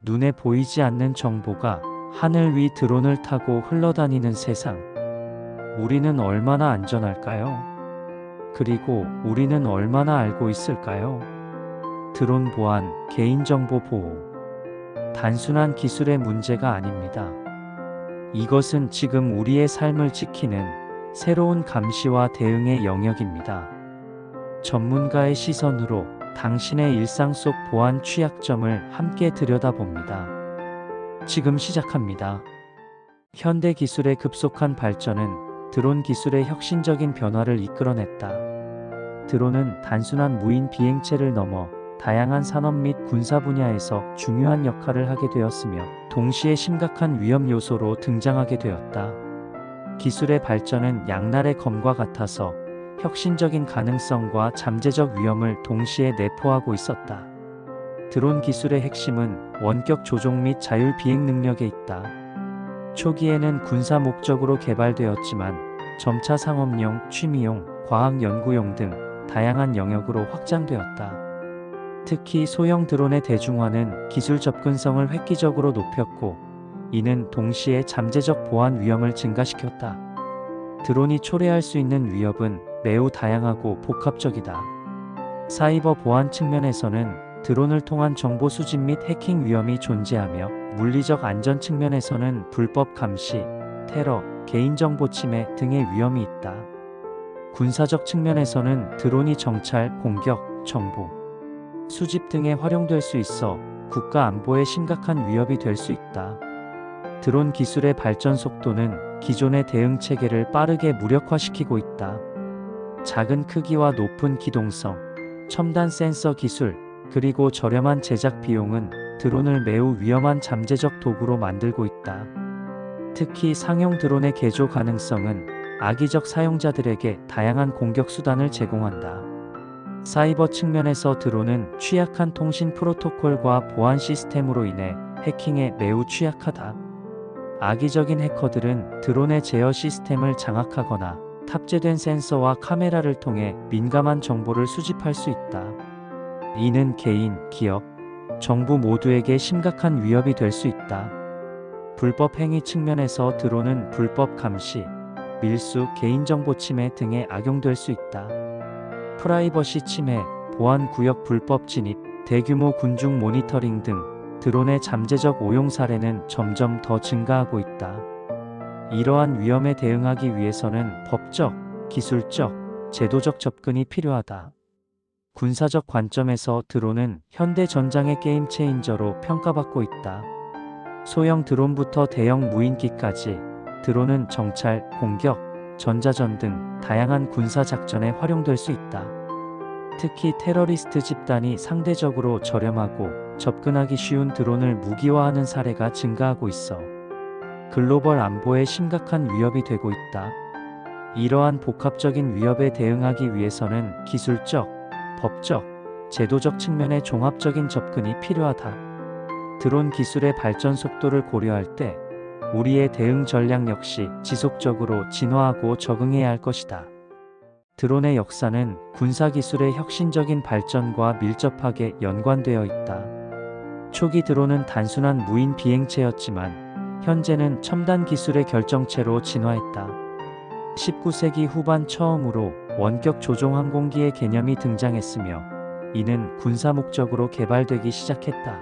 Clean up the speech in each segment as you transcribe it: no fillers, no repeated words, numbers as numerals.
눈에 보이지 않는 정보가 하늘 위 드론을 타고 흘러다니는 세상. 우리는 얼마나 안전할까요? 그리고 우리는 얼마나 알고 있을까요? 드론 보안, 개인정보 보호. 단순한 기술의 문제가 아닙니다. 이것은 지금 우리의 삶을 지키는 새로운 감시와 대응의 영역입니다. 전문가의 시선으로 당신의 일상 속 보안 취약점을 함께 들여다봅니다. 지금 시작합니다. 현대 기술의 급속한 발전은 드론 기술의 혁신적인 변화를 이끌어냈다. 드론은 단순한 무인 비행체를 넘어 다양한 산업 및 군사 분야에서 중요한 역할을 하게 되었으며 동시에 심각한 위험 요소로 등장하게 되었다. 기술의 발전은 양날의 검과 같아서 혁신적인 가능성과 잠재적 위험을 동시에 내포하고 있었다. 드론 기술의 핵심은 원격 조종 및 자율 비행 능력에 있다. 초기에는 군사 목적으로 개발되었지만 점차 상업용, 취미용, 과학 연구용 등 다양한 영역으로 확장되었다. 특히 소형 드론의 대중화는 기술 접근성을 획기적으로 높였고, 이는 동시에 잠재적 보안 위험을 증가시켰다. 드론이 초래할 수 있는 위협은 매우 다양하고 복합적이다. 사이버 보안 측면에서는 드론을 통한 정보 수집 및 해킹 위험이 존재하며, 물리적 안전 측면에서는 불법 감시, 테러, 개인정보 침해 등의 위험이 있다. 군사적 측면에서는 드론이 정찰, 공격, 정보 수집 등에 활용될 수 있어 국가 안보에 심각한 위협이 될 수 있다. 드론 기술의 발전 속도는 기존의 대응 체계를 빠르게 무력화시키고 있다. 작은 크기와 높은 기동성, 첨단 센서 기술, 그리고 저렴한 제작 비용은 드론을 매우 위험한 잠재적 도구로 만들고 있다. 특히 상용 드론의 개조 가능성은 악의적 사용자들에게 다양한 공격 수단을 제공한다. 사이버 측면에서 드론은 취약한 통신 프로토콜과 보안 시스템으로 인해 해킹에 매우 취약하다. 악의적인 해커들은 드론의 제어 시스템을 장악하거나 탑재된 센서와 카메라를 통해 민감한 정보를 수집할 수 있다. 이는 개인, 기업, 정부 모두에게 심각한 위협이 될 수 있다. 불법 행위 측면에서 드론은 불법 감시, 밀수, 개인정보 침해 등에 악용될 수 있다. 프라이버시 침해, 보안 구역 불법 진입, 대규모 군중 모니터링 등 드론의 잠재적 오용 사례는 점점 더 증가하고 있다. 이러한 위험에 대응하기 위해서는 법적, 기술적, 제도적 접근이 필요하다. 군사적 관점에서 드론은 현대 전장의 게임 체인저로 평가받고 있다. 소형 드론부터 대형 무인기까지 드론은 정찰, 공격, 전자전 등 다양한 군사 작전에 활용될 수 있다. 특히 테러리스트 집단이 상대적으로 저렴하고 접근하기 쉬운 드론을 무기화하는 사례가 증가하고 있어 글로벌 안보에 심각한 위협이 되고 있다. 이러한 복합적인 위협에 대응하기 위해서는 기술적, 법적, 제도적 측면의 종합적인 접근이 필요하다. 드론 기술의 발전 속도를 고려할 때 우리의 대응 전략 역시 지속적으로 진화하고 적응해야 할 것이다. 드론의 역사는 군사기술의 혁신적인 발전과 밀접하게 연관되어 있다. 초기 드론은 단순한 무인 비행체였지만 현재는 첨단 기술의 결정체로 진화했다. 19세기 후반 처음으로 원격 조종 항공기의 개념이 등장했으며 이는 군사 목적으로 개발되기 시작했다.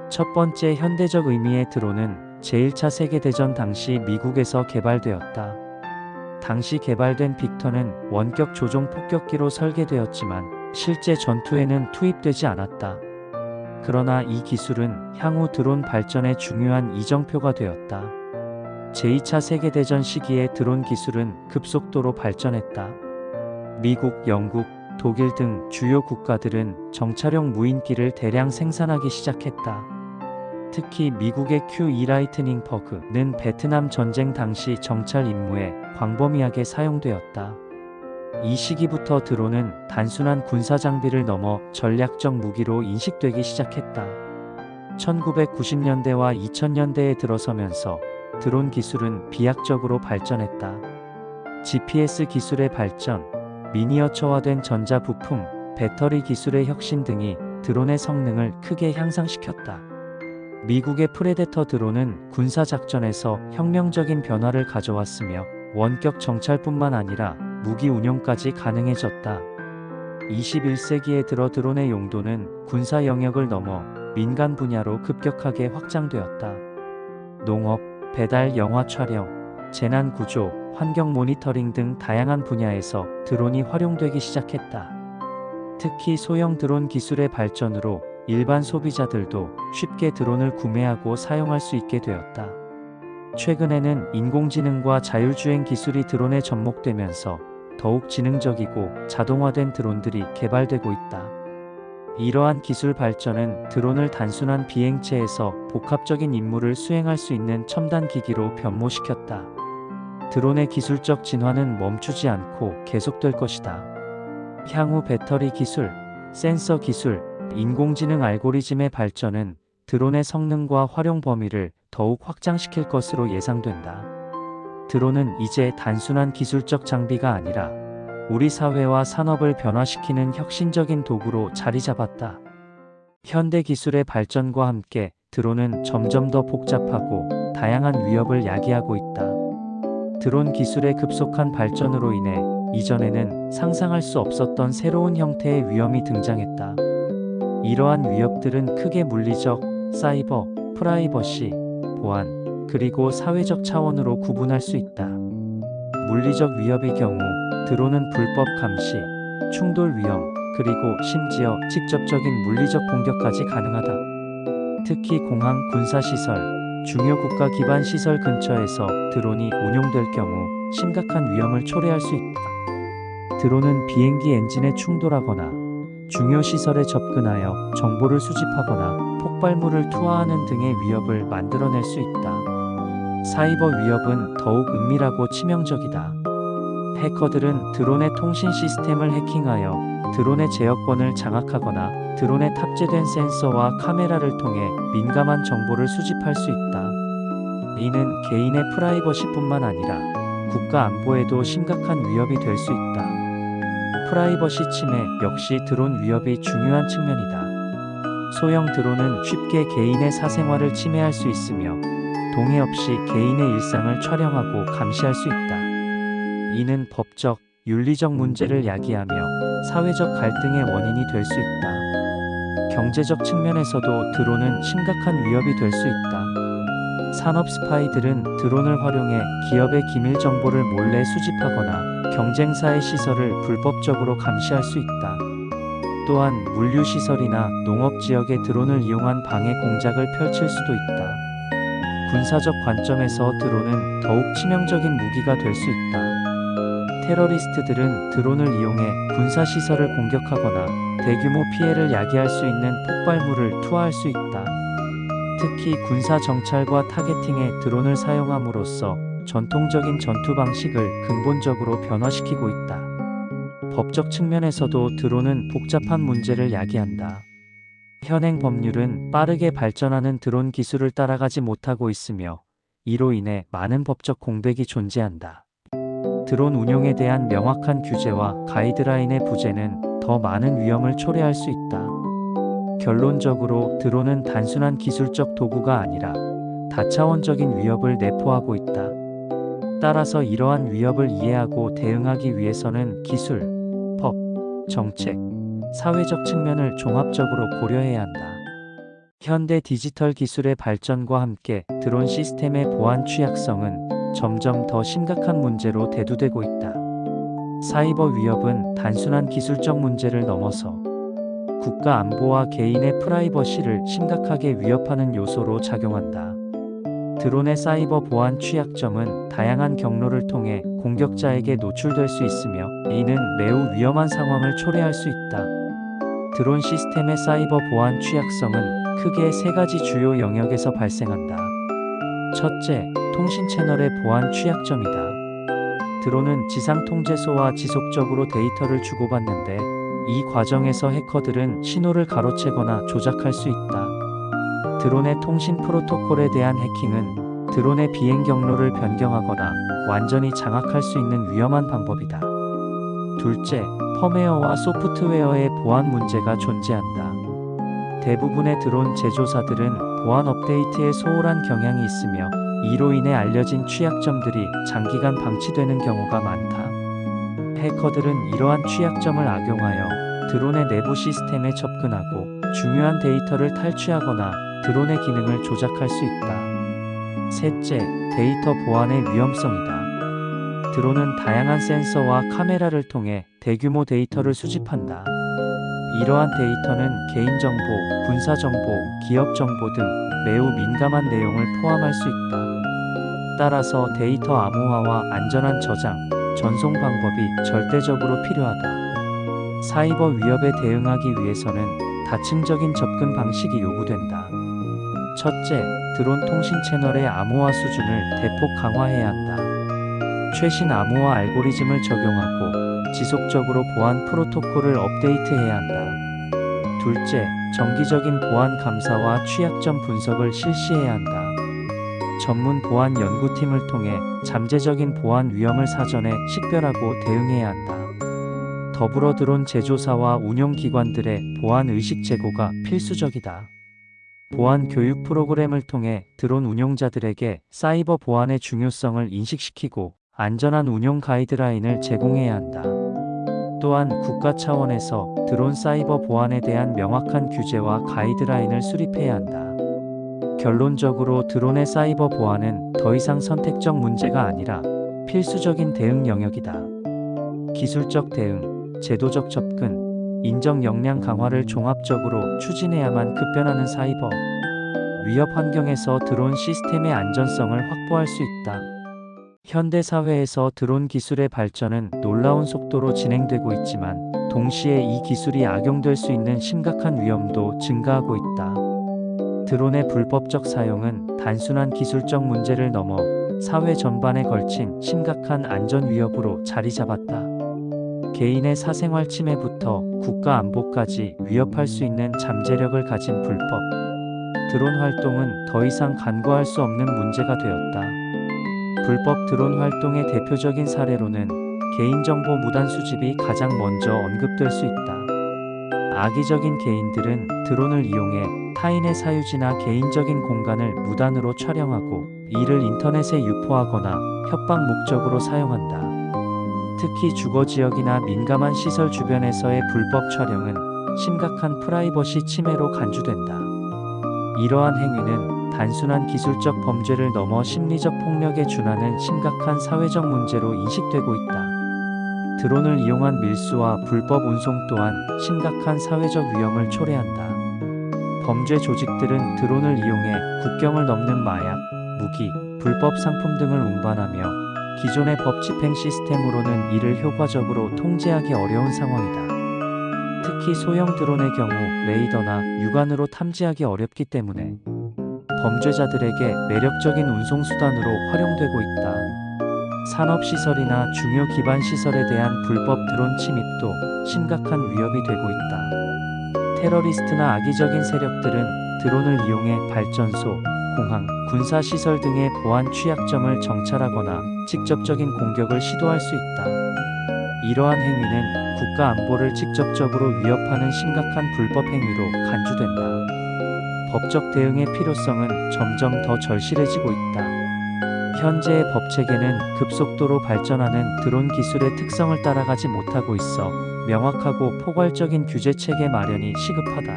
첫 번째 현대적 의미의 드론은 제1차 세계대전 당시 미국에서 개발되었다. 당시 개발된 빅터는 원격 조종 폭격기로 설계되었지만 실제 전투에는 투입되지 않았다. 그러나 이 기술은 향후 드론 발전의 중요한 이정표가 되었다. 제2차 세계대전 시기에 드론 기술은 급속도로 발전했다. 미국, 영국, 독일 등 주요 국가들은 정찰용 무인기를 대량 생산하기 시작했다. 특히 미국의 Q-2 라이트닝 버그는 베트남 전쟁 당시 정찰 임무에 광범위하게 사용되었다. 이 시기부터 드론은 단순한 군사 장비를 넘어 전략적 무기로 인식되기 시작했다. 1990년대와 2000년대에 들어서면서 드론 기술은 비약적으로 발전했다. GPS 기술의 발전, 미니어처화된 전자 부품, 배터리 기술의 혁신 등이 드론의 성능을 크게 향상시켰다. 미국의 프레데터 드론은 군사작전에서 혁명적인 변화를 가져왔으며 원격 정찰뿐만 아니라 무기 운용까지 가능해졌다. 21세기에 들어 드론의 용도는 군사 영역을 넘어 민간 분야로 급격하게 확장되었다. 농업, 배달, 영화 촬영, 재난 구조, 환경 모니터링 등 다양한 분야에서 드론이 활용되기 시작했다. 특히 소형 드론 기술의 발전으로 일반 소비자들도 쉽게 드론을 구매하고 사용할 수 있게 되었다. 최근에는 인공지능과 자율주행 기술이 드론에 접목되면서 더욱 지능적이고 자동화된 드론들이 개발되고 있다. 이러한 기술 발전은 드론을 단순한 비행체에서 복합적인 임무를 수행할 수 있는 첨단 기기로 변모시켰다. 드론의 기술적 진화는 멈추지 않고 계속될 것이다. 향후 배터리 기술, 센서 기술, 인공지능 알고리즘의 발전은 드론의 성능과 활용 범위를 더욱 확장시킬 것으로 예상된다. 드론은 이제 단순한 기술적 장비가 아니라 우리 사회와 산업을 변화시키는 혁신적인 도구로 자리 잡았다. 현대 기술의 발전과 함께 드론은 점점 더 복잡하고 다양한 위협을 야기하고 있다. 드론 기술의 급속한 발전으로 인해 이전에는 상상할 수 없었던 새로운 형태의 위험이 등장했다. 이러한 위협들은 크게 물리적, 사이버, 프라이버시, 보안, 그리고 사회적 차원으로 구분할 수 있다. 물리적 위협의 경우 드론은 불법 감시, 충돌 위험, 그리고 심지어 직접적인 물리적 공격까지 가능하다. 특히 공항, 군사시설, 중요 국가 기반 시설 근처에서 드론이 운용될 경우 심각한 위험을 초래할 수 있다. 드론은 비행기 엔진에 충돌하거나 중요 시설에 접근하여 정보를 수집하거나 폭발물을 투하하는 등의 위협을 만들어낼 수 있다. 사이버 위협은 더욱 은밀하고 치명적이다. 해커들은 드론의 통신 시스템을 해킹하여 드론의 제어권을 장악하거나 드론에 탑재된 센서와 카메라를 통해 민감한 정보를 수집할 수 있다. 이는 개인의 프라이버시뿐만 아니라 국가 안보에도 심각한 위협이 될 수 있다. 프라이버시 침해 역시 드론 위협이 중요한 측면이다. 소형 드론은 쉽게 개인의 사생활을 침해할 수 있으며 동의 없이 개인의 일상을 촬영하고 감시할 수 있다. 이는 법적, 윤리적 문제를 야기하며 사회적 갈등의 원인이 될 수 있다. 경제적 측면에서도 드론은 심각한 위협이 될 수 있다. 산업 스파이들은 드론을 활용해 기업의 기밀 정보를 몰래 수집하거나 경쟁사의 시설을 불법적으로 감시할 수 있다. 또한 물류시설이나 농업지역에 드론을 이용한 방해 공작을 펼칠 수도 있다. 군사적 관점에서 드론은 더욱 치명적인 무기가 될 수 있다. 테러리스트들은 드론을 이용해 군사시설을 공격하거나 대규모 피해를 야기할 수 있는 폭발물을 투하할 수 있다. 특히 군사 정찰과 타겟팅에 드론을 사용함으로써 전통적인 전투 방식을 근본적으로 변화시키고 있다. 법적 측면에서도 드론은 복잡한 문제를 야기한다. 현행 법률은 빠르게 발전하는 드론 기술을 따라가지 못하고 있으며 이로 인해 많은 법적 공백이 존재한다. 드론 운용에 대한 명확한 규제와 가이드라인의 부재는 더 많은 위험을 초래할 수 있다. 결론적으로 드론은 단순한 기술적 도구가 아니라 다차원적인 위협을 내포하고 있다. 따라서 이러한 위협을 이해하고 대응하기 위해서는 기술, 법, 정책, 사회적 측면을 종합적으로 고려해야 한다. 현대 디지털 기술의 발전과 함께 드론 시스템의 보안 취약성은 점점 더 심각한 문제로 대두되고 있다. 사이버 위협은 단순한 기술적 문제를 넘어서 국가 안보와 개인의 프라이버시를 심각하게 위협하는 요소로 작용한다. 드론의 사이버 보안 취약점은 다양한 경로를 통해 공격자에게 노출될 수 있으며 이는 매우 위험한 상황을 초래할 수 있다. 드론 시스템의 사이버 보안 취약성은 크게 세 가지 주요 영역에서 발생한다. 첫째, 통신 채널의 보안 취약점이다. 드론은 지상 통제소와 지속적으로 데이터를 주고받는데 이 과정에서 해커들은 신호를 가로채거나 조작할 수 있다. 드론의 통신 프로토콜에 대한 해킹은 드론의 비행 경로를 변경하거나 완전히 장악할 수 있는 위험한 방법이다. 둘째, 펌웨어와 소프트웨어의 보안 문제가 존재한다. 대부분의 드론 제조사들은 보안 업데이트에 소홀한 경향이 있으며 이로 인해 알려진 취약점들이 장기간 방치되는 경우가 많다. 해커들은 이러한 취약점을 악용하여 드론의 내부 시스템에 접근하고 중요한 데이터를 탈취하거나 드론의 기능을 조작할 수 있다. 셋째, 데이터 보안의 위험성이다. 드론은 다양한 센서와 카메라를 통해 대규모 데이터를 수집한다. 이러한 데이터는 개인정보, 군사정보, 기업정보 등 매우 민감한 내용을 포함할 수 있다. 따라서 데이터 암호화와 안전한 저장, 전송 방법이 절대적으로 필요하다. 사이버 위협에 대응하기 위해서는 다층적인 접근 방식이 요구된다. 첫째, 드론 통신 채널의 암호화 수준을 대폭 강화해야 한다. 최신 암호화 알고리즘을 적용하고 지속적으로 보안 프로토콜을 업데이트해야 한다. 둘째, 정기적인 보안 감사와 취약점 분석을 실시해야 한다. 전문 보안 연구팀을 통해 잠재적인 보안 위험을 사전에 식별하고 대응해야 한다. 더불어 드론 제조사와 운용기관들의 보안 의식 제고가 필수적이다. 보안 교육 프로그램을 통해 드론 운용자들에게 사이버 보안의 중요성을 인식시키고 안전한 운용 가이드라인을 제공해야 한다. 또한 국가 차원에서 드론 사이버 보안에 대한 명확한 규제와 가이드라인을 수립해야 한다. 결론적으로 드론의 사이버 보안은 더 이상 선택적 문제가 아니라 필수적인 대응 영역이다. 기술적 대응, 제도적 접근, 인정 역량 강화를 종합적으로 추진해야만 급변하는 사이버 위협 환경에서 드론 시스템의 안전성을 확보할 수 있다. 현대 사회에서 드론 기술의 발전은 놀라운 속도로 진행되고 있지만 동시에 이 기술이 악용될 수 있는 심각한 위험도 증가하고 있다. 드론의 불법적 사용은 단순한 기술적 문제를 넘어 사회 전반에 걸친 심각한 안전 위협으로 자리 잡았다. 개인의 사생활 침해부터 국가 안보까지 위협할 수 있는 잠재력을 가진 불법 드론 활동은 더 이상 간과할 수 없는 문제가 되었다. 불법 드론 활동의 대표적인 사례로는 개인정보 무단 수집이 가장 먼저 언급될 수 있다. 악의적인 개인들은 드론을 이용해 타인의 사유지나 개인적인 공간을 무단으로 촬영하고 이를 인터넷에 유포하거나 협박 목적으로 사용한다. 특히 주거지역이나 민감한 시설 주변에서의 불법 촬영은 심각한 프라이버시 침해로 간주된다. 이러한 행위는 단순한 기술적 범죄를 넘어 심리적 폭력에 준하는 심각한 사회적 문제로 인식되고 있다. 드론을 이용한 밀수와 불법 운송 또한 심각한 사회적 위험을 초래한다. 범죄 조직들은 드론을 이용해 국경을 넘는 마약, 무기, 불법 상품 등을 운반하며 기존의 법 집행 시스템으로는 이를 효과적으로 통제하기 어려운 상황이다. 특히 소형 드론의 경우 레이더나 육안으로 탐지하기 어렵기 때문에 범죄자들에게 매력적인 운송수단으로 활용되고 있다. 산업시설이나 중요 기반시설에 대한 불법 드론 침입도 심각한 위협이 되고 있다. 테러리스트나 악의적인 세력들은 드론을 이용해 발전소, 공항, 군사시설 등의 보안 취약점을 정찰하거나 직접적인 공격을 시도할 수 있다. 이러한 행위는 국가 안보를 직접적으로 위협하는 심각한 불법 행위로 간주된다. 법적 대응의 필요성은 점점 더 절실해지고 있다. 현재의 법체계는 급속도로 발전하는 드론 기술의 특성을 따라가지 못하고 있어 명확하고 포괄적인 규제 체계 마련이 시급하다.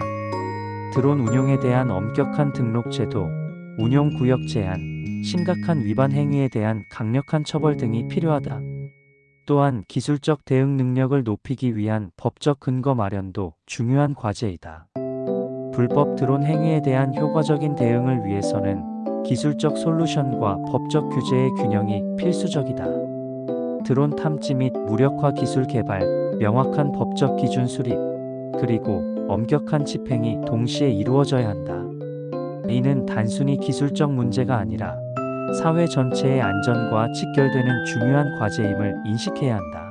드론 운용에 대한 엄격한 등록 제도, 운용 구역 제한, 심각한 위반 행위에 대한 강력한 처벌 등이 필요하다. 또한 기술적 대응 능력을 높이기 위한 법적 근거 마련도 중요한 과제이다. 불법 드론 행위에 대한 효과적인 대응을 위해서는 기술적 솔루션과 법적 규제의 균형이 필수적이다. 드론 탐지 및 무력화 기술 개발, 명확한 법적 기준 수립, 그리고 엄격한 집행이 동시에 이루어져야 한다. 이는 단순히 기술적 문제가 아니라 사회 전체의 안전과 직결되는 중요한 과제임을 인식해야 한다.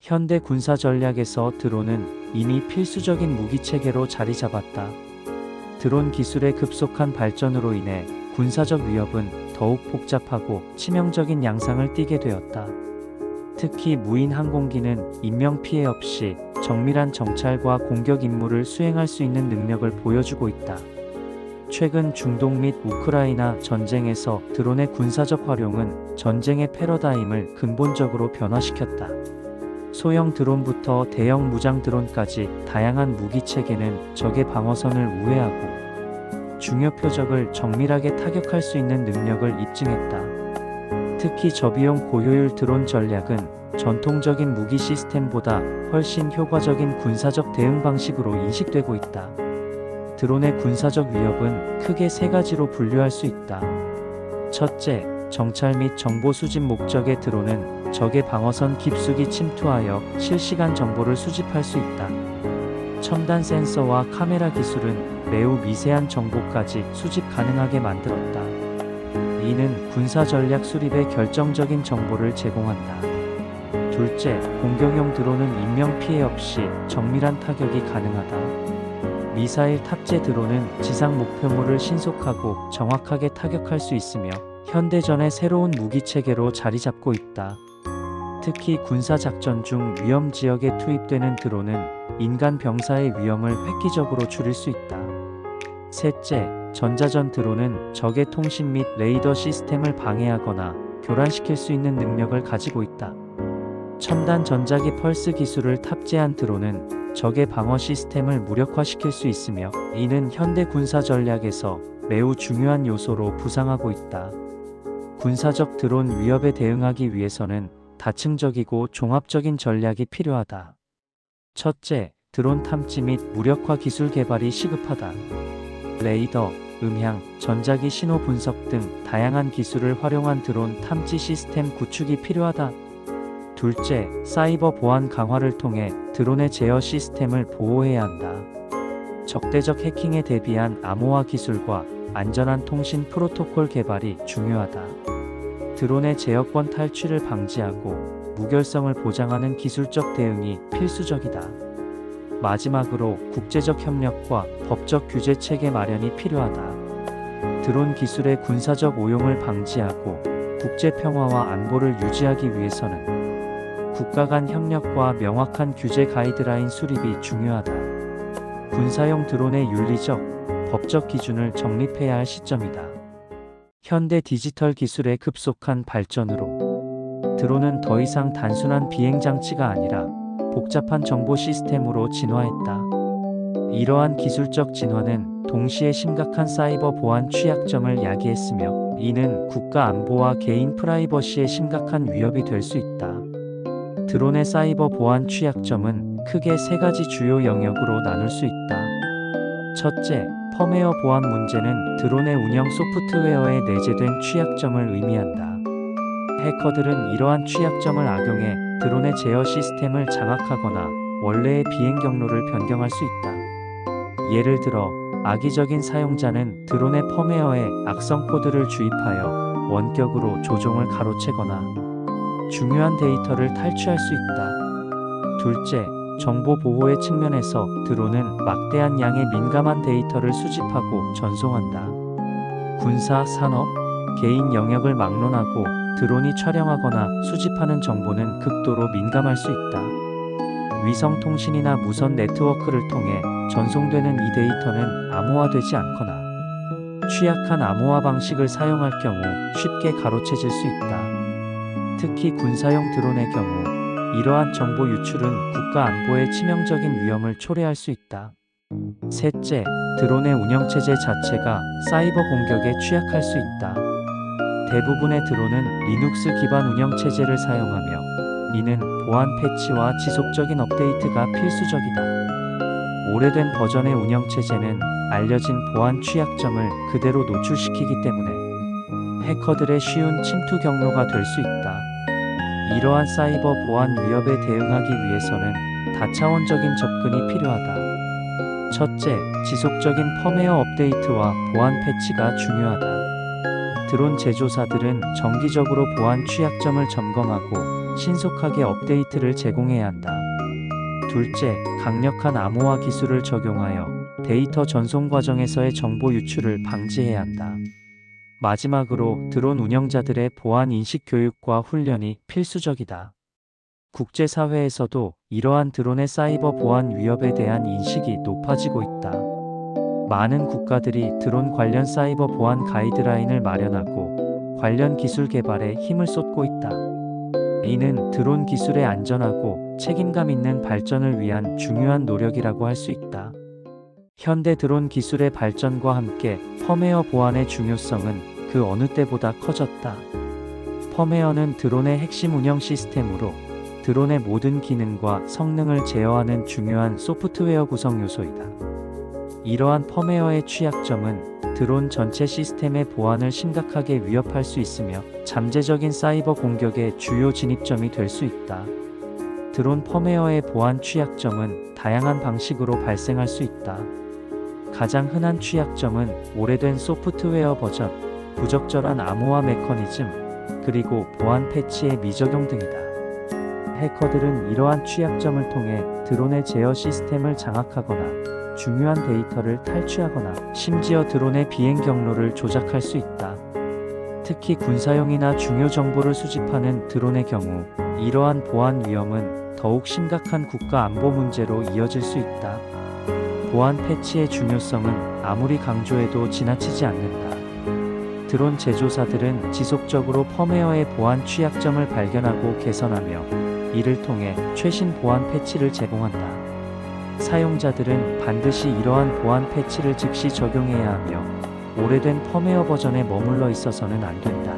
현대 군사 전략에서 드론은 이미 필수적인 무기 체계로 자리 잡았다. 드론 기술의 급속한 발전으로 인해 군사적 위협은 더욱 복잡하고 치명적인 양상을 띠게 되었다. 특히 무인 항공기는 인명 피해 없이 정밀한 정찰과 공격 임무를 수행할 수 있는 능력을 보여주고 있다. 최근 중동 및 우크라이나 전쟁에서 드론의 군사적 활용은 전쟁의 패러다임을 근본적으로 변화시켰다. 소형 드론부터 대형 무장 드론까지 다양한 무기 체계는 적의 방어선을 우회하고 중요 표적을 정밀하게 타격할 수 있는 능력을 입증했다. 특히 저비용 고효율 드론 전략은 전통적인 무기 시스템보다 훨씬 효과적인 군사적 대응 방식으로 인식되고 있다. 드론의 군사적 위협은 크게 세 가지로 분류할 수 있다. 첫째, 정찰 및 정보 수집 목적의 드론은 적의 방어선 깊숙이 침투하여 실시간 정보를 수집할 수 있다. 첨단 센서와 카메라 기술은 매우 미세한 정보까지 수집 가능하게 만들었다. 이는 군사 전략 수립에 결정적인 정보를 제공한다. 둘째, 공격용 드론은 인명 피해 없이 정밀한 타격이 가능하다. 미사일 탑재 드론은 지상 목표물을 신속하고 정확하게 타격할 수 있으며 현대전의 새로운 무기 체계로 자리 잡고 있다. 특히 군사 작전 중 위험 지역에 투입되는 드론은 인간 병사의 위험을 획기적으로 줄일 수 있다. 셋째, 전자전 드론은 적의 통신 및 레이더 시스템을 방해하거나 교란시킬 수 있는 능력을 가지고 있다. 첨단 전자기 펄스 기술을 탑재한 드론은 적의 방어 시스템을 무력화시킬 수 있으며 이는 현대 군사 전략에서 매우 중요한 요소로 부상하고 있다. 군사적 드론 위협에 대응하기 위해서는 다층적이고 종합적인 전략이 필요하다. 첫째, 드론 탐지 및 무력화 기술 개발이 시급하다. 레이더, 음향, 전자기 신호 분석 등 다양한 기술을 활용한 드론 탐지 시스템 구축이 필요하다. 둘째, 사이버 보안 강화를 통해 드론의 제어 시스템을 보호해야 한다. 적대적 해킹에 대비한 암호화 기술과 안전한 통신 프로토콜 개발이 중요하다. 드론의 제어권 탈취를 방지하고 무결성을 보장하는 기술적 대응이 필수적이다. 마지막으로 국제적 협력과 법적 규제 체계 마련이 필요하다. 드론 기술의 군사적 오용을 방지하고 국제 평화와 안보를 유지하기 위해서는 국가 간 협력과 명확한 규제 가이드라인 수립이 중요하다. 군사용 드론의 윤리적, 법적 기준을 정립해야 할 시점이다. 현대 디지털 기술의 급속한 발전으로 드론은 더 이상 단순한 비행 장치가 아니라 복잡한 정보 시스템으로 진화했다. 이러한 기술적 진화는 동시에 심각한 사이버 보안 취약점을 야기했으며 이는 국가 안보와 개인 프라이버시에 심각한 위협이 될 수 있다. 드론의 사이버 보안 취약점은 크게 세 가지 주요 영역으로 나눌 수 있다. 첫째, 펌웨어 보안 문제는 드론의 운영 소프트웨어에 내재된 취약점을 의미한다. 해커들은 이러한 취약점을 악용해 드론의 제어 시스템을 장악하거나 원래의 비행 경로를 변경할 수 있다. 예를 들어, 악의적인 사용자는 드론의 펌웨어에 악성 코드를 주입하여 원격으로 조종을 가로채거나 중요한 데이터를 탈취할 수 있다. 둘째, 정보 보호의 측면에서 드론은 막대한 양의 민감한 데이터를 수집하고 전송한다. 군사, 산업, 개인 영역을 막론하고 드론이 촬영하거나 수집하는 정보는 극도로 민감할 수 있다. 위성 통신이나 무선 네트워크를 통해 전송되는 이 데이터는 암호화되지 않거나 취약한 암호화 방식을 사용할 경우 쉽게 가로채질 수 있다. 특히 군사용 드론의 경우 이러한 정보 유출은 국가 안보에 치명적인 위험을 초래할 수 있다. 셋째, 드론의 운영체제 자체가 사이버 공격에 취약할 수 있다. 대부분의 드론은 리눅스 기반 운영체제를 사용하며 이는 보안 패치와 지속적인 업데이트가 필수적이다. 오래된 버전의 운영체제는 알려진 보안 취약점을 그대로 노출시키기 때문에 해커들의 쉬운 침투 경로가 될 수 있다. 이러한 사이버 보안 위협에 대응하기 위해서는 다차원적인 접근이 필요하다. 첫째, 지속적인 펌웨어 업데이트와 보안 패치가 중요하다. 드론 제조사들은 정기적으로 보안 취약점을 점검하고 신속하게 업데이트를 제공해야 한다. 둘째, 강력한 암호화 기술을 적용하여 데이터 전송 과정에서의 정보 유출을 방지해야 한다. 마지막으로 드론 운영자들의 보안 인식 교육과 훈련이 필수적이다. 국제사회에서도 이러한 드론의 사이버 보안 위협에 대한 인식이 높아지고 있다. 많은 국가들이 드론 관련 사이버 보안 가이드라인을 마련하고 관련 기술 개발에 힘을 쏟고 있다. 이는 드론 기술의 안전하고 책임감 있는 발전을 위한 중요한 노력이라고 할 수 있다. 현대 드론 기술의 발전과 함께 펌웨어 보안의 중요성은 그 어느 때보다 커졌다. 펌웨어는 드론의 핵심 운영 시스템으로 드론의 모든 기능과 성능을 제어하는 중요한 소프트웨어 구성 요소이다. 이러한 펌웨어의 취약점은 드론 전체 시스템의 보안을 심각하게 위협할 수 있으며 잠재적인 사이버 공격의 주요 진입점이 될 수 있다. 드론 펌웨어의 보안 취약점은 다양한 방식으로 발생할 수 있다. 가장 흔한 취약점은 오래된 소프트웨어 버전, 부적절한 암호화 메커니즘, 그리고 보안 패치의 미적용 등이다. 해커들은 이러한 취약점을 통해 드론의 제어 시스템을 장악하거나 중요한 데이터를 탈취하거나 심지어 드론의 비행 경로를 조작할 수 있다. 특히 군사용이나 중요 정보를 수집하는 드론의 경우 이러한 보안 위험은 더욱 심각한 국가 안보 문제로 이어질 수 있다. 보안 패치의 중요성은 아무리 강조해도 지나치지 않는다. 드론 제조사들은 지속적으로 펌웨어의 보안 취약점을 발견하고 개선하며 이를 통해 최신 보안 패치를 제공한다. 사용자들은 반드시 이러한 보안 패치를 즉시 적용해야 하며 오래된 펌웨어 버전에 머물러 있어서는 안 된다.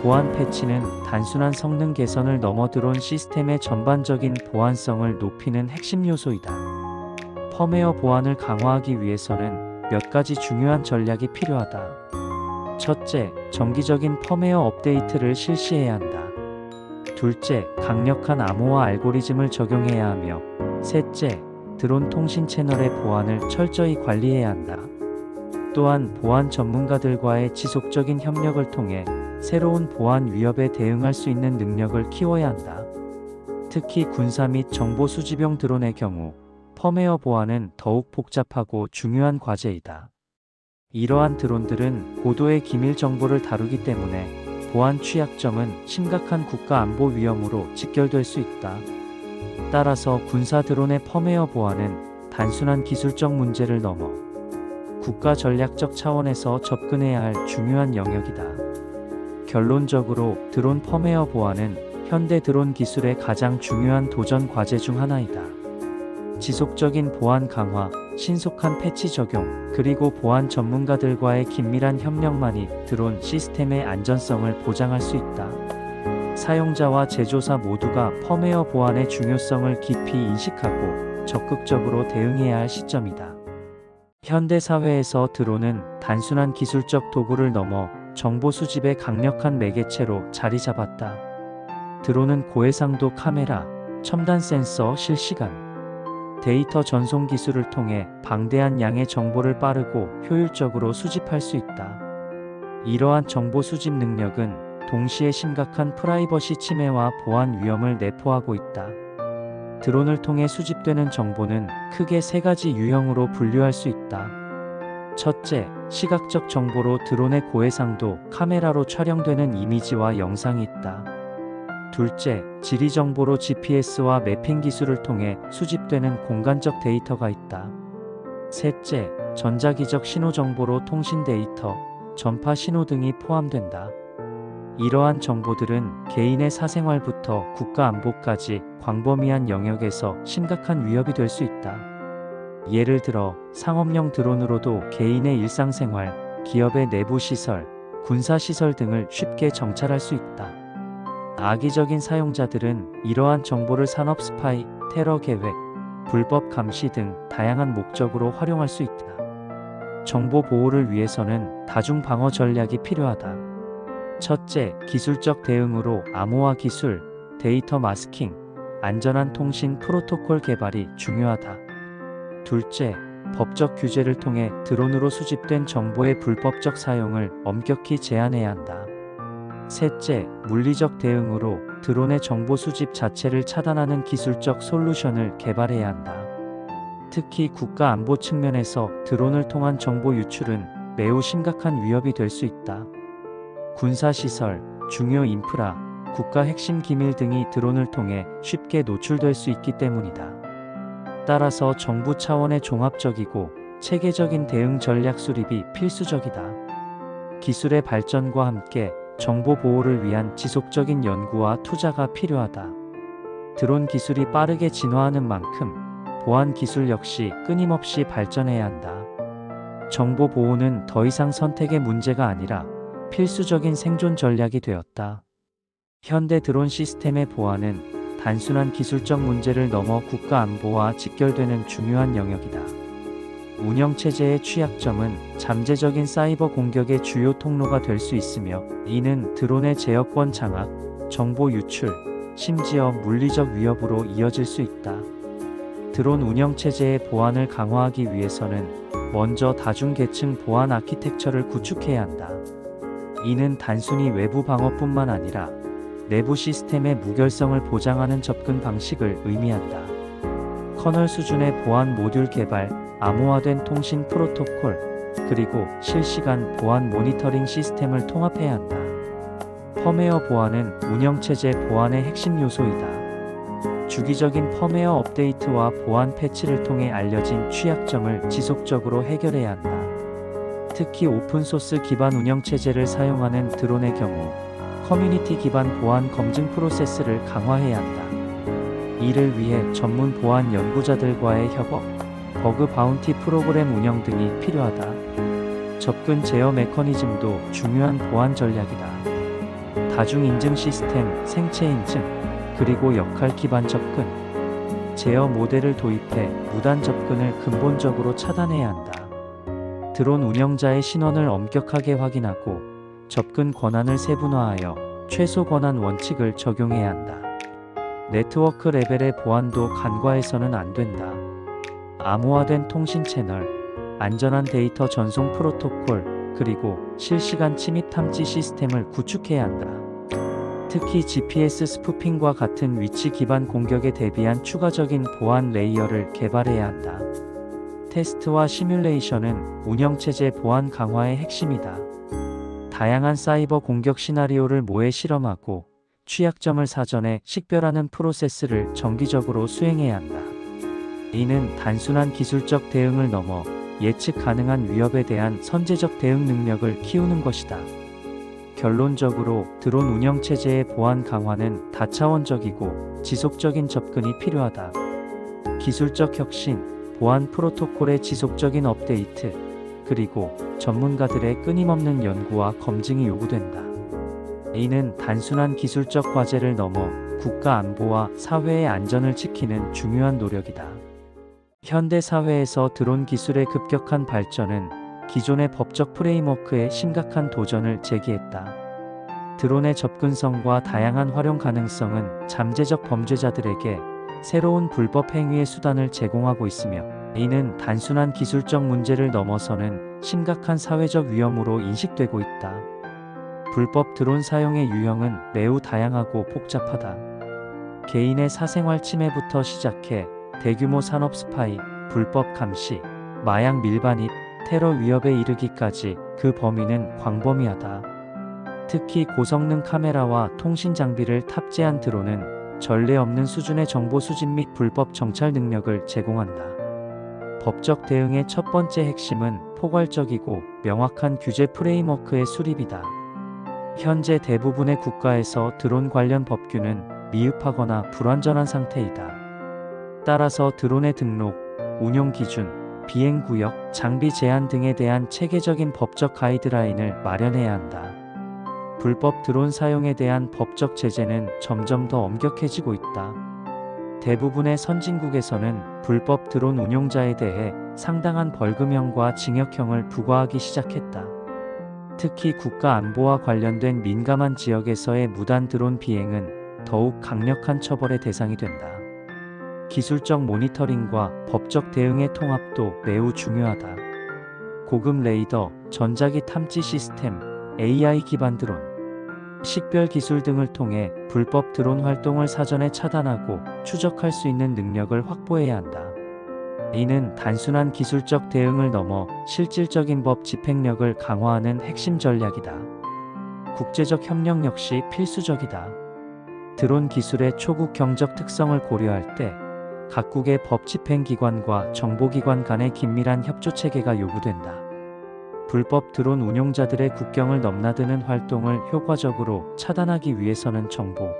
보안 패치는 단순한 성능 개선을 넘어 드론 시스템의 전반적인 보안성을 높이는 핵심 요소이다. 펌웨어 보안을 강화하기 위해서는 몇 가지 중요한 전략이 필요하다. 첫째, 정기적인 펌웨어 업데이트를 실시해야 한다. 둘째, 강력한 암호화 알고리즘을 적용해야 하며 셋째, 드론 통신 채널의 보안을 철저히 관리해야 한다. 또한 보안 전문가들과의 지속적인 협력을 통해 새로운 보안 위협에 대응할 수 있는 능력을 키워야 한다. 특히 군사 및 정보 수집용 드론의 경우 펌웨어 보안은 더욱 복잡하고 중요한 과제이다. 이러한 드론들은 고도의 기밀 정보를 다루기 때문에 보안 취약점은 심각한 국가 안보 위험으로 직결될 수 있다. 따라서 군사 드론의 펌웨어 보안은 단순한 기술적 문제를 넘어 국가 전략적 차원에서 접근해야 할 중요한 영역이다. 결론적으로 드론 펌웨어 보안은 현대 드론 기술의 가장 중요한 도전 과제 중 하나이다. 지속적인 보안 강화, 신속한 패치 적용, 그리고 보안 전문가들과의 긴밀한 협력만이 드론 시스템의 안전성을 보장할 수 있다. 사용자와 제조사 모두가 펌웨어 보안의 중요성을 깊이 인식하고 적극적으로 대응해야 할 시점이다. 현대 사회에서 드론은 단순한 기술적 도구를 넘어 정보 수집의 강력한 매개체로 자리 잡았다. 드론은 고해상도 카메라, 첨단 센서, 실시간 데이터 전송 기술을 통해 방대한 양의 정보를 빠르고 효율적으로 수집할 수 있다. 이러한 정보 수집 능력은 동시에 심각한 프라이버시 침해와 보안 위험을 내포하고 있다. 드론을 통해 수집되는 정보는 크게 세 가지 유형으로 분류할 수 있다. 첫째, 시각적 정보로 드론의 고해상도 카메라로 촬영되는 이미지와 영상이 있다. 둘째, 지리 정보로 GPS와 매핑 기술을 통해 수집되는 공간적 데이터가 있다. 셋째, 전자기적 신호 정보로 통신 데이터, 전파 신호 등이 포함된다. 이러한 정보들은 개인의 사생활부터 국가 안보까지 광범위한 영역에서 심각한 위협이 될 수 있다. 예를 들어 상업용 드론으로도 개인의 일상생활, 기업의 내부 시설, 군사 시설 등을 쉽게 정찰할 수 있다. 악의적인 사용자들은 이러한 정보를 산업 스파이, 테러 계획, 불법 감시 등 다양한 목적으로 활용할 수 있다. 정보 보호를 위해서는 다중 방어 전략이 필요하다. 첫째, 기술적 대응으로 암호화 기술, 데이터 마스킹, 안전한 통신 프로토콜 개발이 중요하다. 둘째, 법적 규제를 통해 드론으로 수집된 정보의 불법적 사용을 엄격히 제한해야 한다. 셋째, 물리적 대응으로 드론의 정보 수집 자체를 차단하는 기술적 솔루션을 개발해야 한다. 특히 국가 안보 측면에서 드론을 통한 정보 유출은 매우 심각한 위협이 될 수 있다. 군사시설, 중요 인프라, 국가 핵심 기밀 등이 드론을 통해 쉽게 노출될 수 있기 때문이다. 따라서 정부 차원의 종합적이고 체계적인 대응 전략 수립이 필수적이다. 기술의 발전과 함께 정보 보호를 위한 지속적인 연구와 투자가 필요하다. 드론 기술이 빠르게 진화하는 만큼 보안 기술 역시 끊임없이 발전해야 한다. 정보 보호는 더 이상 선택의 문제가 아니라 필수적인 생존 전략이 되었다. 현대 드론 시스템의 보안은 단순한 기술적 문제를 넘어 국가 안보와 직결되는 중요한 영역이다. 운영체제의 취약점은 잠재적인 사이버 공격의 주요 통로가 될 수 있으며, 이는 드론의 제어권 장악, 정보 유출, 심지어 물리적 위협으로 이어질 수 있다. 드론 운영체제의 보안을 강화하기 위해서는 먼저 다중계층 보안 아키텍처를 구축해야 한다. 이는 단순히 외부 방어뿐만 아니라 내부 시스템의 무결성을 보장하는 접근 방식을 의미한다. 커널 수준의 보안 모듈 개발, 암호화된 통신 프로토콜, 그리고 실시간 보안 모니터링 시스템을 통합해야 한다. 펌웨어 보안은 운영체제 보안의 핵심 요소이다. 주기적인 펌웨어 업데이트와 보안 패치를 통해 알려진 취약점을 지속적으로 해결해야 한다. 특히 오픈소스 기반 운영체제를 사용하는 드론의 경우 커뮤니티 기반 보안 검증 프로세스를 강화해야 한다. 이를 위해 전문 보안 연구자들과의 협업, 버그 바운티 프로그램 운영 등이 필요하다. 접근 제어 메커니즘도 중요한 보안 전략이다. 다중 인증 시스템, 생체 인증, 그리고 역할 기반 접근, 제어 모델을 도입해 무단 접근을 근본적으로 차단해야 한다. 드론 운영자의 신원을 엄격하게 확인하고 접근 권한을 세분화하여 최소 권한 원칙을 적용해야 한다. 네트워크 레벨의 보안도 간과해서는 안 된다. 암호화된 통신 채널, 안전한 데이터 전송 프로토콜, 그리고 실시간 침입 탐지 시스템을 구축해야 한다. 특히 GPS 스푸핑과 같은 위치 기반 공격에 대비한 추가적인 보안 레이어를 개발해야 한다. 테스트와 시뮬레이션은 운영체제 보안 강화의 핵심이다. 다양한 사이버 공격 시나리오를 모의 실험하고 취약점을 사전에 식별하는 프로세스를 정기적으로 수행해야 한다. 이는 단순한 기술적 대응을 넘어 예측 가능한 위협에 대한 선제적 대응 능력을 키우는 것이다. 결론적으로 드론 운영체제의 보안 강화는 다차원적이고 지속적인 접근이 필요하다. 기술적 혁신, 보안 프로토콜의 지속적인 업데이트, 그리고 전문가들의 끊임없는 연구와 검증이 요구된다. 이는 단순한 기술적 과제를 넘어 국가 안보와 사회의 안전을 지키는 중요한 노력이다. 현대 사회에서 드론 기술의 급격한 발전은 기존의 법적 프레임워크에 심각한 도전을 제기했다. 드론의 접근성과 다양한 활용 가능성은 잠재적 범죄자들에게 새로운 불법 행위의 수단을 제공하고 있으며, 이는 단순한 기술적 문제를 넘어서는 심각한 사회적 위험으로 인식되고 있다. 불법 드론 사용의 유형은 매우 다양하고 복잡하다. 개인의 사생활 침해부터 시작해 대규모 산업 스파이, 불법 감시, 마약 밀반입, 테러 위협에 이르기까지 그 범위는 광범위하다. 특히 고성능 카메라와 통신 장비를 탑재한 드론은 전례 없는 수준의 정보 수집 및 불법 정찰 능력을 제공한다. 법적 대응의 첫 번째 핵심은 포괄적이고 명확한 규제 프레임워크의 수립이다. 현재 대부분의 국가에서 드론 관련 법규는 미흡하거나 불완전한 상태이다. 따라서 드론의 등록, 운용 기준, 비행 구역, 장비 제한 등에 대한 체계적인 법적 가이드라인을 마련해야 한다. 불법 드론 사용에 대한 법적 제재는 점점 더 엄격해지고 있다. 대부분의 선진국에서는 불법 드론 운용자에 대해 상당한 벌금형과 징역형을 부과하기 시작했다. 특히 국가 안보와 관련된 민감한 지역에서의 무단 드론 비행은 더욱 강력한 처벌의 대상이 된다. 기술적 모니터링과 법적 대응의 통합도 매우 중요하다. 고급 레이더, 전자기 탐지 시스템, AI 기반 드론, 식별 기술 등을 통해 불법 드론 활동을 사전에 차단하고 추적할 수 있는 능력을 확보해야 한다. 이는 단순한 기술적 대응을 넘어 실질적인 법 집행력을 강화하는 핵심 전략이다. 국제적 협력 역시 필수적이다. 드론 기술의 초국 경적 특성을 고려할 때 각국의 법 집행기관과 정보기관 간의 긴밀한 협조 체계가 요구된다. 불법 드론 운용자들의 국경을 넘나드는 활동을 효과적으로 차단하기 위해서는 정보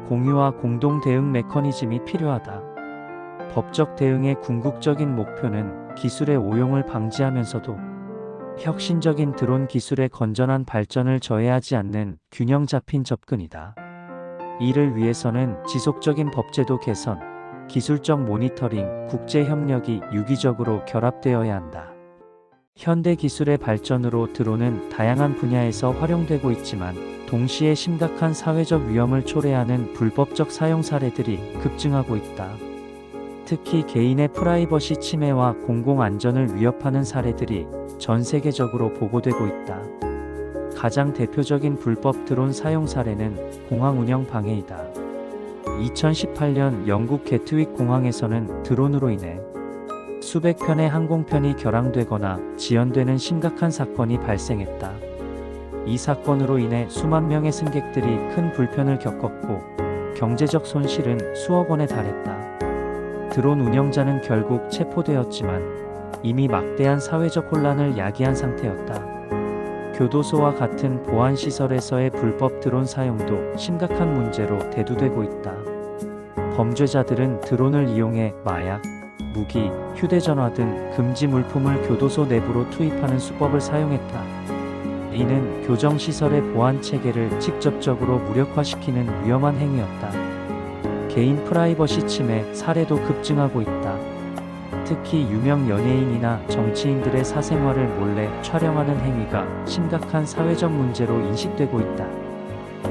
공유와 공동 대응 메커니즘이 필요하다. 법적 대응의 궁극적인 목표는 기술의 오용을 방지하면서도 혁신적인 드론 기술의 건전한 발전을 저해하지 않는 균형 잡힌 접근이다. 이를 위해서는 지속적인 법제도 개선, 기술적 모니터링, 국제 협력이 유기적으로 결합되어야 한다. 현대 기술의 발전으로 드론은 다양한 분야에서 활용되고 있지만 동시에 심각한 사회적 위험을 초래하는 불법적 사용 사례들이 급증하고 있다. 특히 개인의 프라이버시 침해와 공공 안전을 위협하는 사례들이 전 세계적으로 보고되고 있다. 가장 대표적인 불법 드론 사용 사례는 공항 운영 방해이다. 2018년 영국 게트윅 공항에서는 드론으로 인해 수백 편의 항공편이 결항되거나 지연되는 심각한 사건이 발생했다. 이 사건으로 인해 수만 명의 승객들이 큰 불편을 겪었고 경제적 손실은 수억 원에 달했다. 드론 운영자는 결국 체포되었지만 이미 막대한 사회적 혼란을 야기한 상태였다. 교도소와 같은 보안시설에서의 불법 드론 사용도 심각한 문제로 대두되고 있다. 범죄자들은 드론을 이용해 마약, 무기, 휴대전화 등 금지 물품을 교도소 내부로 투입하는 수법을 사용했다. 이는 교정시설의 보안 체계를 직접적으로 무력화시키는 위험한 행위였다. 개인 프라이버시 침해 사례도 급증하고 있다. 특히 유명 연예인이나 정치인들의 사생활을 몰래 촬영하는 행위가 심각한 사회적 문제로 인식되고 있다.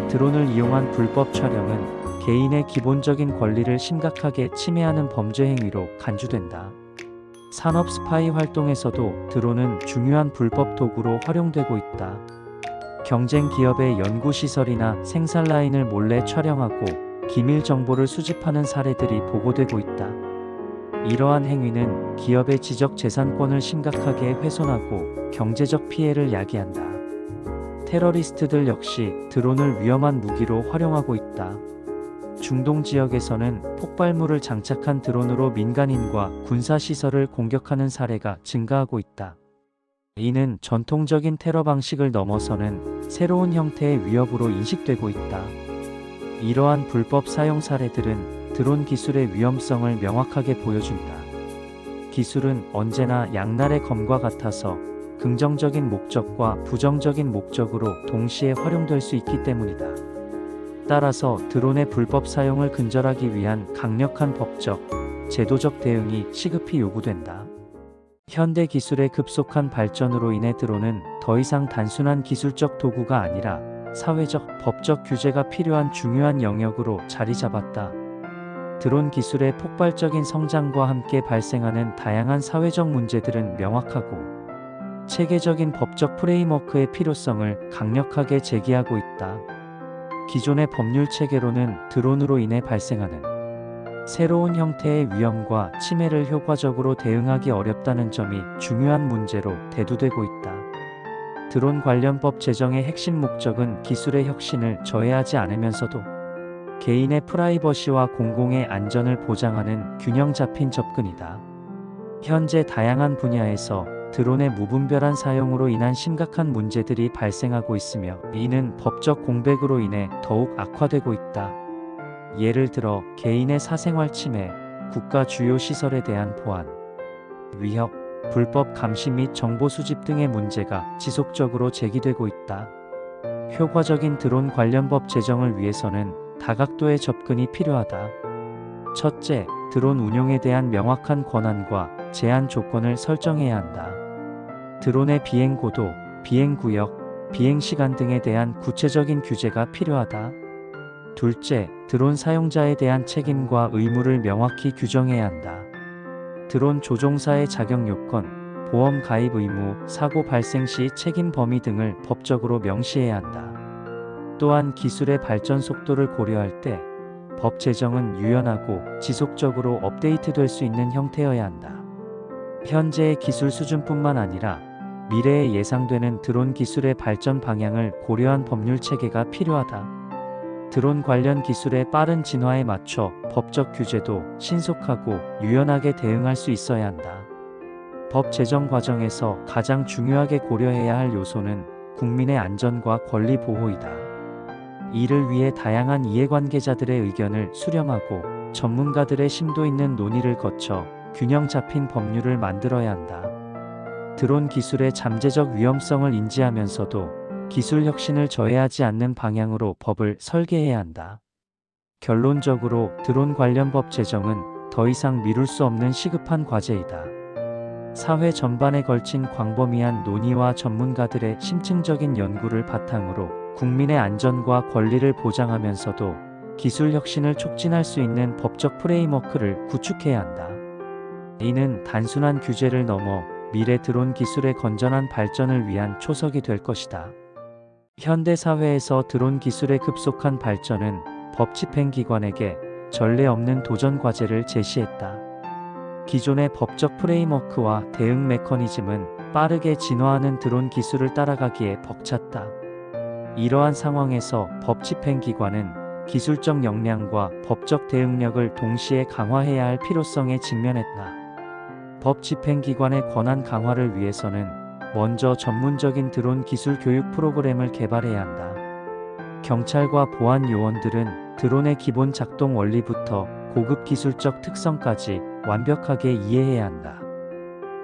드론을 이용한 불법 촬영은 개인의 기본적인 권리를 심각하게 침해하는 범죄 행위로 간주된다. 산업 스파이 활동에서도 드론은 중요한 불법 도구로 활용되고 있다. 경쟁 기업의 연구시설이나 생산 라인을 몰래 촬영하고 기밀 정보를 수집하는 사례들이 보고되고 있다. 이러한 행위는 기업의 지적 재산권을 심각하게 훼손하고 경제적 피해를 야기한다. 테러리스트들 역시 드론을 위험한 무기로 활용하고 있다. 중동 지역에서는 폭발물을 장착한 드론으로 민간인과 군사시설을 공격하는 사례가 증가하고 있다. 이는 전통적인 테러 방식을 넘어서는 새로운 형태의 위협으로 인식되고 있다. 이러한 불법 사용 사례들은 드론 기술의 위험성을 명확하게 보여준다. 기술은 언제나 양날의 검과 같아서 긍정적인 목적과 부정적인 목적으로 동시에 활용될 수 있기 때문이다. 따라서 드론의 불법 사용을 근절하기 위한 강력한 법적, 제도적 대응이 시급히 요구된다. 현대 기술의 급속한 발전으로 인해 드론은 더 이상 단순한 기술적 도구가 아니라 사회적, 법적 규제가 필요한 중요한 영역으로 자리 잡았다. 드론 기술의 폭발적인 성장과 함께 발생하는 다양한 사회적 문제들은 명확하고 체계적인 법적 프레임워크의 필요성을 강력하게 제기하고 있다. 기존의 법률 체계로는 드론으로 인해 발생하는 새로운 형태의 위험과 침해를 효과적으로 대응하기 어렵다는 점이 중요한 문제로 대두되고 있다. 드론 관련법 제정의 핵심 목적은 기술의 혁신을 저해하지 않으면서도 개인의 프라이버시와 공공의 안전을 보장하는 균형 잡힌 접근이다. 현재 다양한 분야에서 드론의 무분별한 사용으로 인한 심각한 문제들이 발생하고 있으며 이는 법적 공백으로 인해 더욱 악화되고 있다. 예를 들어 개인의 사생활 침해, 국가 주요 시설에 대한 보안, 위협, 불법 감시 및 정보 수집 등의 문제가 지속적으로 제기되고 있다. 효과적인 드론 관련법 제정을 위해서는 다각도의 접근이 필요하다. 첫째, 드론 운용에 대한 명확한 권한과 제한 조건을 설정해야 한다. 드론의 비행 고도, 비행 구역, 비행 시간 등에 대한 구체적인 규제가 필요하다. 둘째, 드론 사용자에 대한 책임과 의무를 명확히 규정해야 한다. 드론 조종사의 자격 요건, 보험 가입 의무, 사고 발생 시 책임 범위 등을 법적으로 명시해야 한다. 또한 기술의 발전 속도를 고려할 때 법 제정은 유연하고 지속적으로 업데이트될 수 있는 형태여야 한다. 현재의 기술 수준뿐만 아니라 미래에 예상되는 드론 기술의 발전 방향을 고려한 법률 체계가 필요하다. 드론 관련 기술의 빠른 진화에 맞춰 법적 규제도 신속하고 유연하게 대응할 수 있어야 한다. 법 제정 과정에서 가장 중요하게 고려해야 할 요소는 국민의 안전과 권리 보호이다. 이를 위해 다양한 이해관계자들의 의견을 수렴하고 전문가들의 심도 있는 논의를 거쳐 균형 잡힌 법률을 만들어야 한다. 드론 기술의 잠재적 위험성을 인지하면서도 기술 혁신을 저해하지 않는 방향으로 법을 설계해야 한다. 결론적으로 드론 관련 법 제정은 더 이상 미룰 수 없는 시급한 과제이다. 사회 전반에 걸친 광범위한 논의와 전문가들의 심층적인 연구를 바탕으로 국민의 안전과 권리를 보장하면서도 기술 혁신을 촉진할 수 있는 법적 프레임워크를 구축해야 한다. 이는 단순한 규제를 넘어 미래 드론 기술의 건전한 발전을 위한 초석이 될 것이다. 현대 사회에서 드론 기술의 급속한 발전은 법 집행기관에게 전례 없는 도전 과제를 제시했다. 기존의 법적 프레임워크와 대응 메커니즘은 빠르게 진화하는 드론 기술을 따라가기에 벅찼다. 이러한 상황에서 법 집행기관은 기술적 역량과 법적 대응력을 동시에 강화해야 할 필요성에 직면했다. 법 집행기관의 권한 강화를 위해서는 먼저 전문적인 드론 기술 교육 프로그램을 개발해야 한다. 경찰과 보안 요원들은 드론의 기본 작동 원리부터 고급 기술적 특성까지 완벽하게 이해해야 한다.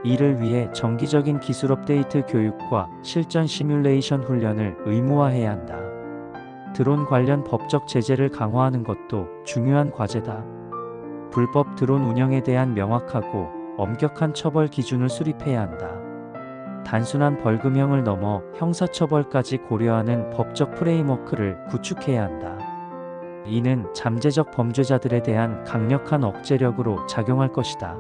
이를 위해 정기적인 기술 업데이트 교육과 실전 시뮬레이션 훈련을 의무화해야 한다. 드론 관련 법적 제재를 강화하는 것도 중요한 과제다. 불법 드론 운영에 대한 명확하고 엄격한 처벌 기준을 수립해야 한다. 단순한 벌금형을 넘어 형사처벌까지 고려하는 법적 프레임워크를 구축해야 한다. 이는 잠재적 범죄자들에 대한 강력한 억제력으로 작용할 것이다.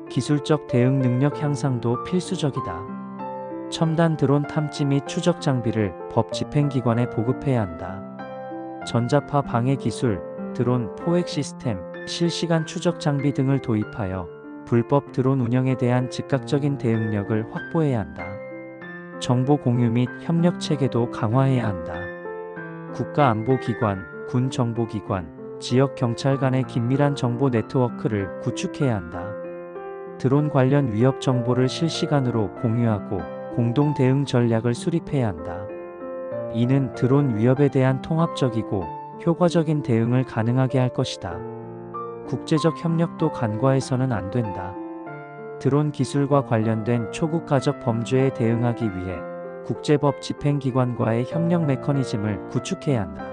기술적 대응 능력 향상도 필수적이다. 첨단 드론 탐지 및 추적 장비를 법 집행기관에 보급해야 한다. 전자파 방해 기술, 드론 포획 시스템, 실시간 추적 장비 등을 도입하여 불법 드론 운영에 대한 즉각적인 대응력을 확보해야 한다. 정보 공유 및 협력 체계도 강화해야 한다. 국가안보기관, 군정보기관, 지역 경찰 간의 긴밀한 정보 네트워크를 구축해야 한다. 드론 관련 위협 정보를 실시간으로 공유하고 공동 대응 전략을 수립해야 한다. 이는 드론 위협에 대한 통합적이고 효과적인 대응을 가능하게 할 것이다. 국제적 협력도 간과해서는 안 된다. 드론 기술과 관련된 초국가적 범죄에 대응하기 위해 국제법 집행기관과의 협력 메커니즘을 구축해야 한다.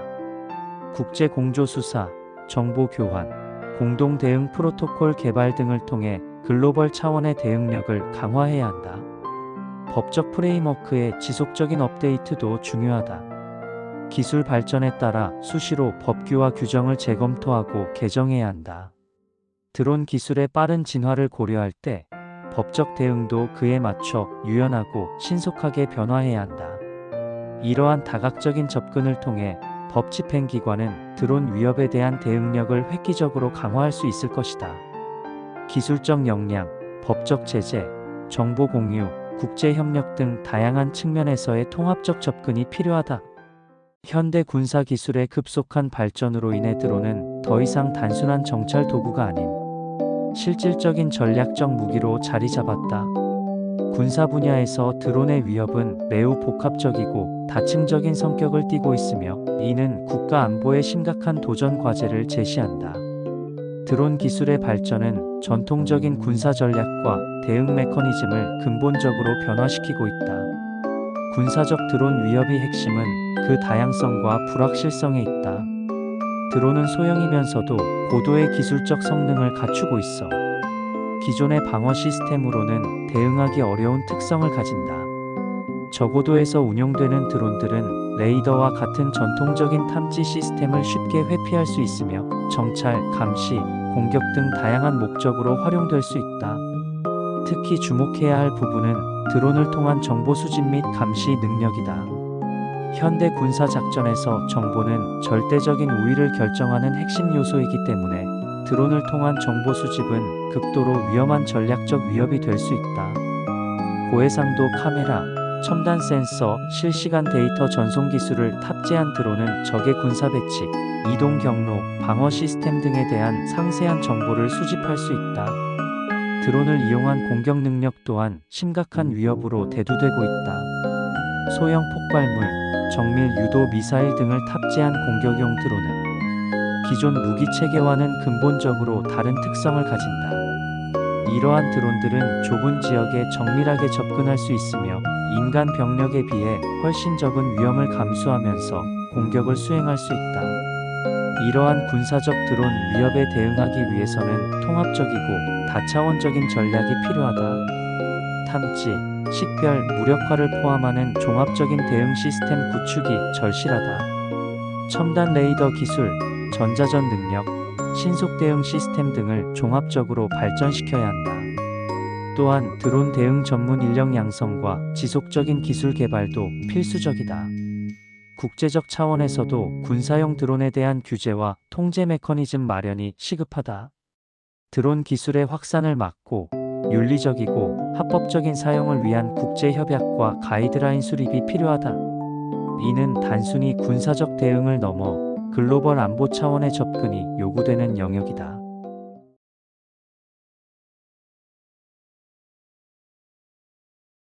국제 공조 수사, 정보 교환, 공동 대응 프로토콜 개발 등을 통해 글로벌 차원의 대응력을 강화해야 한다. 법적 프레임워크의 지속적인 업데이트도 중요하다. 기술 발전에 따라 수시로 법규와 규정을 재검토하고 개정해야 한다. 드론 기술의 빠른 진화를 고려할 때 법적 대응도 그에 맞춰 유연하고 신속하게 변화해야 한다. 이러한 다각적인 접근을 통해 법 집행기관은 드론 위협에 대한 대응력을 획기적으로 강화할 수 있을 것이다. 기술적 역량, 법적 제재, 정보 공유, 국제협력 등 다양한 측면에서의 통합적 접근이 필요하다. 현대 군사 기술의 급속한 발전으로 인해 드론은 더 이상 단순한 정찰 도구가 아닌 실질적인 전략적 무기로 자리 잡았다. 군사 분야에서 드론의 위협은 매우 복합적이고 다층적인 성격을 띠고 있으며 이는 국가 안보에 심각한 도전 과제를 제시한다. 드론 기술의 발전은 전통적인 군사 전략과 대응 메커니즘을 근본적으로 변화시키고 있다. 군사적 드론 위협의 핵심은 그 다양성과 불확실성에 있다. 드론은 소형이면서도 고도의 기술적 성능을 갖추고 있어 기존의 방어 시스템으로는 대응하기 어려운 특성을 가진다. 저고도에서 운용되는 드론들은 레이더와 같은 전통적인 탐지 시스템을 쉽게 회피할 수 있으며 정찰, 감시, 공격 등 다양한 목적으로 활용될 수 있다. 특히 주목해야 할 부분은 드론을 통한 정보 수집 및 감시 능력이다. 현대 군사 작전에서 정보는 절대적인 우위를 결정하는 핵심 요소이기 때문에 드론을 통한 정보 수집은 극도로 위험한 전략적 위협이 될 수 있다. 고해상도 카메라, 첨단 센서, 실시간 데이터 전송 기술을 탑재한 드론은 적의 군사 배치, 이동 경로, 방어 시스템 등에 대한 상세한 정보를 수집할 수 있다. 드론을 이용한 공격 능력 또한 심각한 위협으로 대두되고 있다. 소형 폭발물, 정밀 유도 미사일 등을 탑재한 공격용 드론은 기존 무기 체계와는 근본적으로 다른 특성을 가진다. 이러한 드론들은 좁은 지역에 정밀하게 접근할 수 있으며 인간 병력에 비해 훨씬 적은 위험을 감수하면서 공격을 수행할 수 있다. 이러한 군사적 드론 위협에 대응하기 위해서는 통합적이고 다차원적인 전략이 필요하다. 탐지, 식별, 무력화를 포함하는 종합적인 대응 시스템 구축이 절실하다. 첨단 레이더 기술, 전자전 능력, 신속 대응 시스템 등을 종합적으로 발전시켜야 한다. 또한 드론 대응 전문 인력 양성과 지속적인 기술 개발도 필수적이다. 국제적 차원에서도 군사용 드론에 대한 규제와 통제 메커니즘 마련이 시급하다. 드론 기술의 확산을 막고 윤리적이고 합법적인 사용을 위한 국제 협약과 가이드라인 수립이 필요하다. 이는 단순히 군사적 대응을 넘어 글로벌 안보 차원의 접근이 요구되는 영역이다.